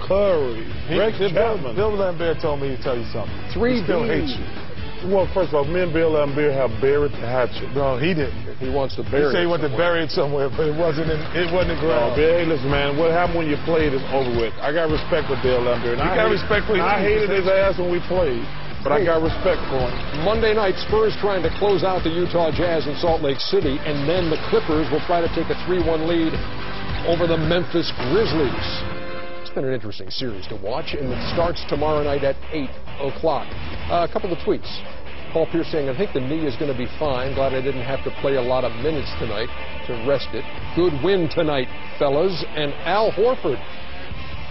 Curry, Rex Chapman. Bill Lambert told me to tell you something. He still hates you. Well, first of all, me and Bill Lambert have buried the hatchet. No, he didn't. He wants to bury it. He said he wanted to bury it somewhere, but it wasn't in the ground. Hey, listen, man, what happened when you played is over with. I got respect for Bill Lambert. You got respect for him. I hated his ass when we played, but I got respect for him. Monday night, Spurs trying to close out the Utah Jazz in Salt Lake City, and then the Clippers will try to take a 3-1 lead over the Memphis Grizzlies. It's been an interesting series to watch, and it starts tomorrow night at 8 o'clock. A couple of tweets. Paul Pierce saying, I think the knee is going to be fine. Glad I didn't have to play a lot of minutes tonight to rest it. Good win tonight, fellas. And Al Horford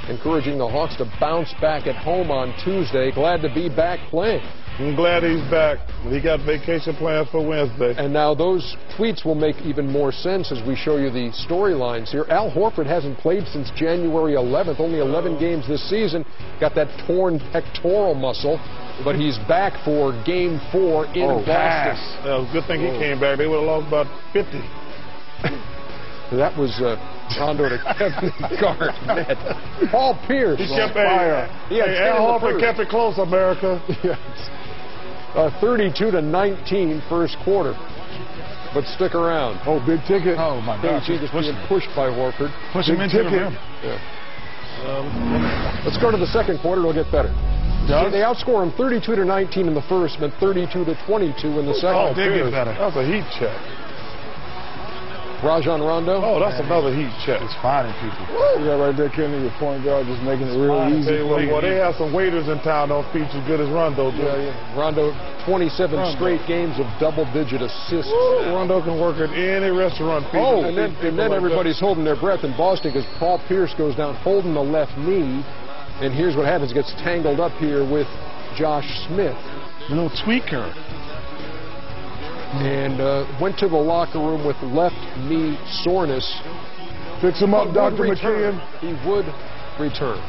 encouraging the Hawks to bounce back at home on Tuesday. Glad to be back playing. I'm glad he's back. He got vacation plans for Wednesday. And now those tweets will make even more sense as we show you the storylines here. Al Horford hasn't played since January 11th, only 11 games this season. Got that torn pectoral muscle, but he's back for Game 4 in Boston. Good thing he came back. They would have lost about 50. That was Rondo to Kevin Garnett. Paul Pierce. He kept fire. Al Horford kept it close, America. Yes. 32-19 first quarter. But stick around. Oh, big ticket. Oh, my God. KG just being pushed by Horford. Push him into the rim. Yeah. Let's go to the second quarter. It'll get better. They outscore him 32-19 in the first, and 32-22 in the second. Oh, did get better. That was a heat check. Rajon Rondo. Oh, that's another heat check. It's finding people. Yeah, right there, Kenny, your point guard, just making it real easy. Well, they have some waiters in town don't feature as good as Rondo. Yeah. Rondo, 27 straight games of double-digit assists. Rondo can work at any restaurant. Oh, and then everybody's holding their breath in Boston because Paul Pierce goes down holding the left knee, and here's what happens: gets tangled up here with Josh Smith. A little tweaker. And went to the locker room with left knee soreness. Fix him up, Dr. McKeon. He would return.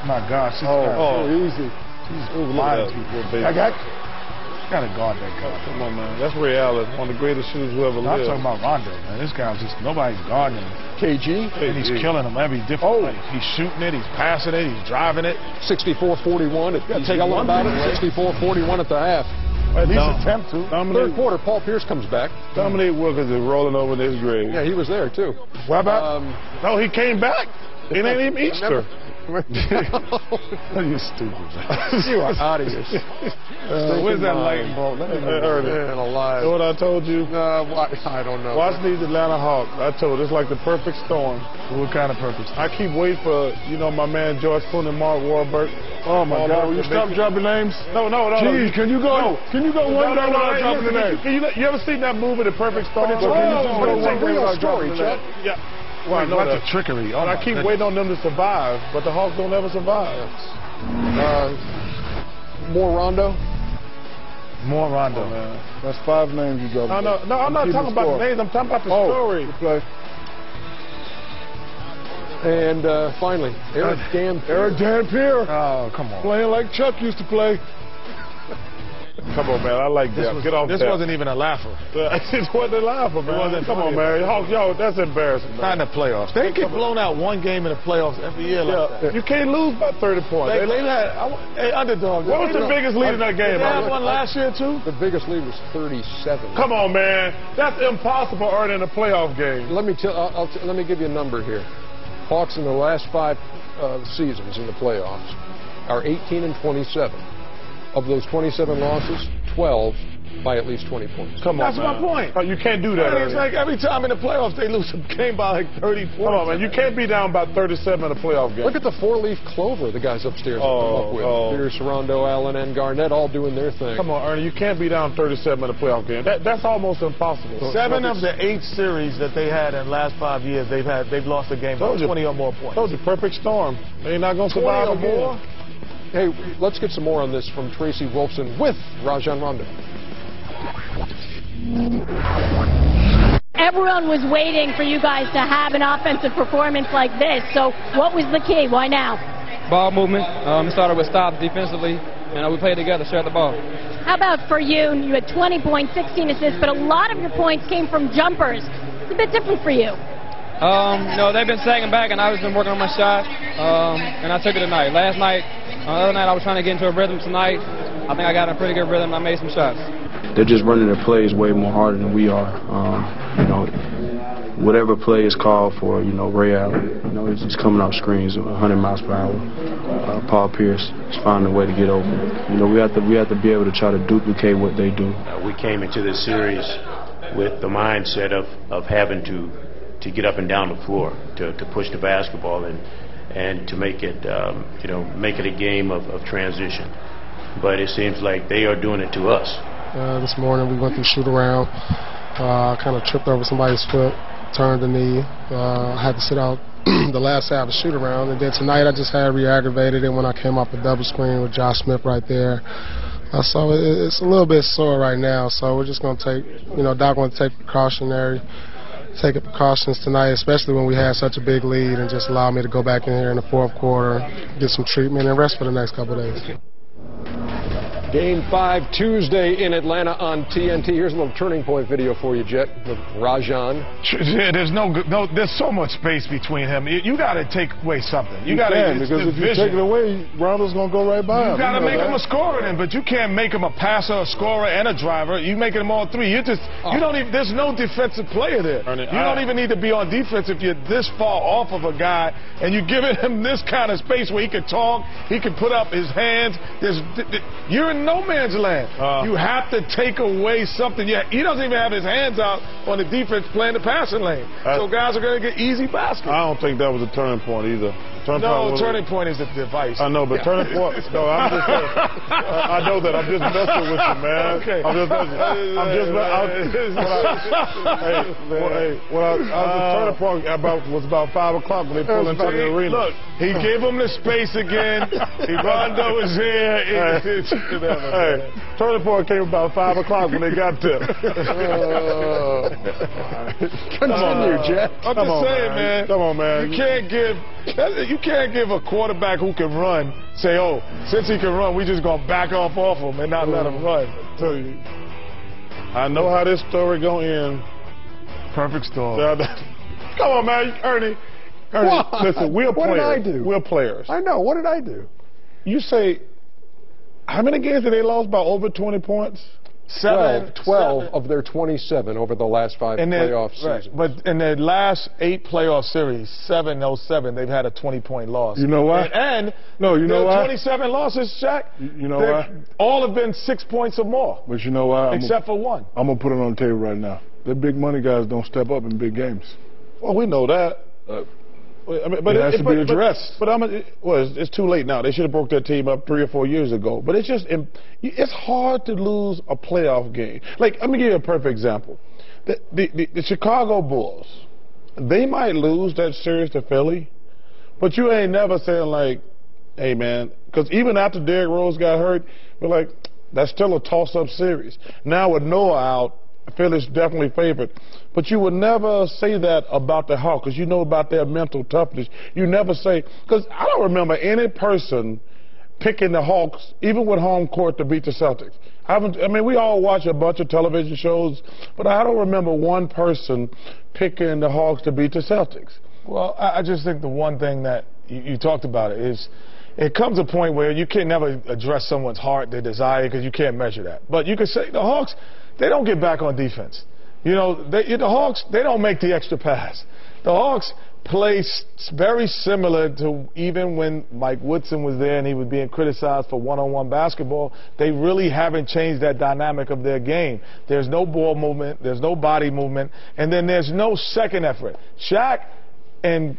My gosh. So easy. He's lying people. I gotta guard that guy. Come on, man. That's Ray Allen, one of the greatest shooters who ever lived. I'm talking about Rondo, man. This guy's just, nobody's guarding him. KG. And he's killing him every different way. He's shooting it, he's passing it, he's driving it. 64-41. He's yelling about it. 64-41 at the half. At least attempt to. Third quarter, Paul Pierce comes back. Dominique Wilkins is rolling over in his grave. Yeah, he was there, too. What about? No, he came back. It ain't even Easter. You stupid. You are out of here. Where's that lightning bolt? Let me alive. You know what I told you? I don't know. Watch these Atlanta Hawks. I told you, it's like the perfect storm. What kind of purpose? I keep waiting for, my man George Clooney and Mark Wahlberg. Oh, my God. Will you stop dropping names? No. Gee, can you go? Can you go one time without dropping the name? You ever seen that movie, The Perfect Storm? It's a real story, Chuck. Yeah. Well, that's a trickery. I keep waiting on them to survive, but the Hawks don't ever survive. More Rondo? More Rondo. Oh, man. That's 5 names you dropped. No, I'm not talking about the names. I'm talking about the story. And finally, Eric Dampier. Oh, come on. Playing like Chuck used to play. Come on, man. I like that. Get off This that. wasn't even a laugher. It wasn't a laugher, man. Come on, man. Hawks, that's embarrassing, man. Not in the playoffs. They get blown out one game in the playoffs every year like that. You can't lose by 30 points. They had underdogs. What was the biggest lead in that game? They had one last year, too? The biggest lead was 37. Come on, man. That's impossible earning a playoff game. Let me give you a number here. Hawks in the last 5 seasons in the playoffs are 18-27. Of those 27 losses, 12 by at least 20 points. Come on, That's my point. You can't do that. It's like every time in the playoffs they lose a game by like 30 points. Come on, man. You can't be down by 37 in a playoff game. Look at the 4-leaf clover the guys upstairs have come up with. Pierce, Rondo, Allen, and Garnett all doing their thing. Come on, Ernie. You can't be down 37 in a playoff game. That's almost impossible. 7 of the 8 series that they had in the last 5 years, they've lost a game by 20 or more points. Told you, perfect storm. They're not going to survive again. More. Hey, let's get some more on this from Tracy Wolfson with Rajon Rondo. Everyone was waiting for you guys to have an offensive performance like this. So what was the key? Why now? Ball movement. It started with stops defensively, and we played together, shared the ball. How about for you? You had 20 points, 16 assists, but a lot of your points came from jumpers. It's a bit different for you. No, they've been sagging back, and I've just been working on my shot, and I took it tonight. Last night, the other night, I was trying to get into a rhythm. Tonight, I think I got in a pretty good rhythm, and I made some shots. They're just running their plays way more harder than we are. You know, whatever play is called for, you know, Ray Allen, you know, he's coming off screens 100 miles per hour. Paul Pierce is finding a way to get open. You know, we have to be able to try to duplicate what they do. We came into this series with the mindset of having to get up and down the floor, to push the basketball and to make it, you know, make it a game of transition. But it seems like they are doing it to us. This morning we went through shoot around. Kind of tripped over somebody's foot, turned the knee. Had to sit out the last half of shoot around. And then tonight I just had re-aggravated it when I came off the double screen with Josh Smith right there. So it's a little bit sore right now. So we're just going to take, you know, Doc wants to take precautions tonight, especially when we had such a big lead, and just allow me to go back in here in the fourth quarter, get some treatment, and rest for the next couple of days. Game 5 Tuesday in Atlanta on TNT. Here's a little turning point video for you, Jet, with Rajon. Yeah, there's so much space between him. You got to take away something. You got to, because if you take it away, Rondo's going to go right by him. You got to make him a scorer then, but you can't make him a passer, a scorer, and a driver. You making him all three. You don't even. There's no defensive player there. You don't even need to be on defense if you're this far off of a guy, and you're giving him this kind of space where he can talk, he can put up his hands. You're in no man's land. You have to take away something. Yeah, he doesn't even have his hands out on the defense playing the passing lane. So guys are going to get easy baskets. I don't think that was a turning point either. Turning point is the device. I know, but turning point. No, I'm just. I know that. I'm just messing with you, man. Okay. I'm just messing. The turning point was about 5 o'clock when they pulled into the arena. Look, he gave him the space again. Rondo was here. Turning point came about 5 o'clock when they got there. Continue, Jet. I'm just saying, man. Come on, man. You can't give a quarterback who can run, say, oh, since he can run, we just going to back off him and not let him run. I know how this story going to end. Perfect story. Come on, man. Ernie, listen, we're players. What did I do? We're players. I know. What did I do? You say, how many games did they lost by over 20 points? 12 of their 27 over the last 5 playoff seasons. Right. But in their last 8 playoff series, 7-0-7, they've had a 20-point loss. You know why? And you know why? 27 losses, Shaq. You know why? All have been 6 points or more. But you know why? Except for one. I'm going to put it on the table right now. The big money guys don't step up in big games. Well, we know that. But it has to be addressed. But it's too late now. They should have broke their team up 3 or 4 years ago. But it's hard to lose a playoff game. Like, let me give you a perfect example. The Chicago Bulls, they might lose that series to Philly, but you ain't never saying like, hey, man, because even after Derrick Rose got hurt, we're like, that's still a toss-up series. Now with Noah out, Philly's definitely favored. But you would never say that about the Hawks, because you know about their mental toughness. You never say, because I don't remember any person picking the Hawks, even with home court, to beat the Celtics. We all watch a bunch of television shows, but I don't remember one person picking the Hawks to beat the Celtics. Well, I just think the one thing that you talked about is it comes a point where you can never address someone's heart, their desire, because you can't measure that. But you can say the Hawks, they don't get back on defense. You know, the Hawks, they don't make the extra pass. The Hawks play very similar to even when Mike Woodson was there and he was being criticized for one-on-one basketball. They really haven't changed that dynamic of their game. There's no ball movement, there's no body movement, and then there's no second effort. Shaq and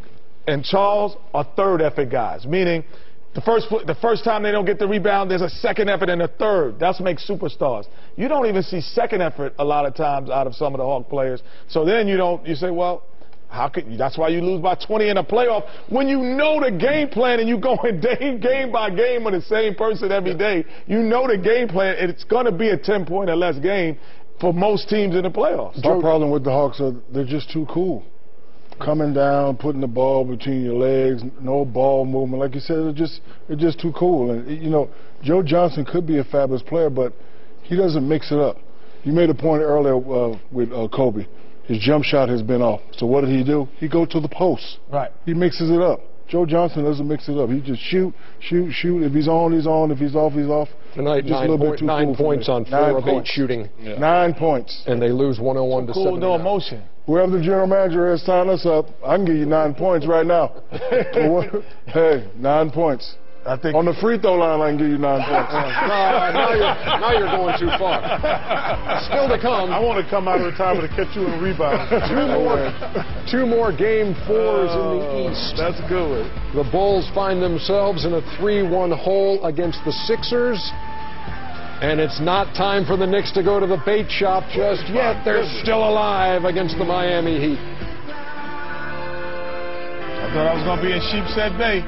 Charles are third effort guys, meaning the first time they don't get the rebound, there's a second effort and a third. That makes superstars. You don't even see second effort a lot of times out of some of the Hawk players. So then you say, well, that's why you lose by 20 in a playoff when you know the game plan and you going game by game with the same person every day. You know the game plan, and it's going to be a 10-point or less game for most teams in the playoffs. My problem with the Hawks is they're just too cool. Coming down, putting the ball between your legs, no ball movement. Like you said, they're just too cool. And, you know, Joe Johnson could be a fabulous player, but he doesn't mix it up. You made a point earlier with Kobe. his jump shot has been off. So what did he do? He go to the post. Right. He mixes it up. Joe Johnson doesn't mix it up. He just shoot. If he's on, he's on. If he's off, he's off. Tonight, 9 points on 4 of 8 shooting. Yeah. 9 points. And they lose 101 to 79. No emotion. Whoever the general manager has signed us up, I can give you 9 points right now. Hey, 9 points. I think on the free throw line, I can give you 9 points. now you're going too far. Still to come. I want to come out of retirement to catch you in rebound. Two more game 4s in the East. That's a good one. The Bulls find themselves in a 3-1 hole against the Sixers. And it's not time for the Knicks to go to the bait shop just yet. They're still alive against the Miami Heat. I thought I was going to be in Sheepshead Bay.